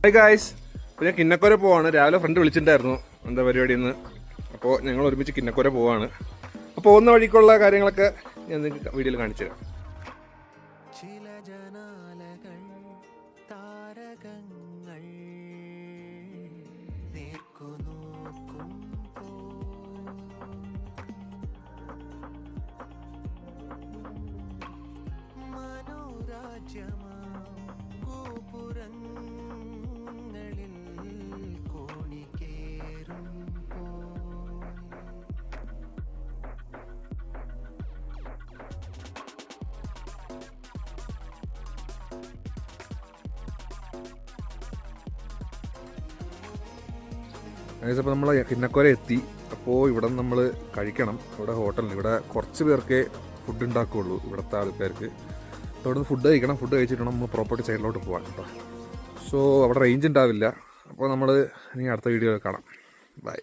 Hi guys, ഞാൻ കിന്നക്കോര പോവാണ്. രാവിലെ ഫ്രണ്ട് വിളിച്ചിട്ടുണ്ടായിരുന്നു എന്താ പരിപാടിയെന്ന്. അപ്പോൾ ഞങ്ങൾ ഒരുമിച്ച് കിന്നക്കോര പോവാണ്. അപ്പോൾ പോകുന്ന വഴിക്കുള്ള കാര്യങ്ങളൊക്കെ ഞാൻ നിങ്ങൾക്ക് വീഡിയോയിൽ കാണിച്ചു തരാം. അപ്പോൾ നമ്മൾ കിന്നക്കോര എത്തി. അപ്പോൾ ഇവിടെ നമ്മൾ കഴിക്കണം. ഇവിടെ ഹോട്ടലിൽ ഇവിടെ കുറച്ച് പേർക്കേ ഫുഡ് ഉണ്ടാക്കുകയുള്ളൂ, ഇവിടുത്തെ ആൾക്കാർക്ക്. അപ്പോൾ ഇവിടെ നിന്ന് ഫുഡ് കഴിക്കണം. ഫുഡ് കഴിച്ചിട്ട് നമ്മൾ പ്രോപ്പർട്ടി സൈഡിലോട്ട് പോകാൻ കേട്ടോ. സോ അവിടെ റേഞ്ച് ഉണ്ടാവില്ല. അപ്പോൾ നമ്മൾ ഇനി അടുത്ത വീഡിയോ കാണാം. ബൈ.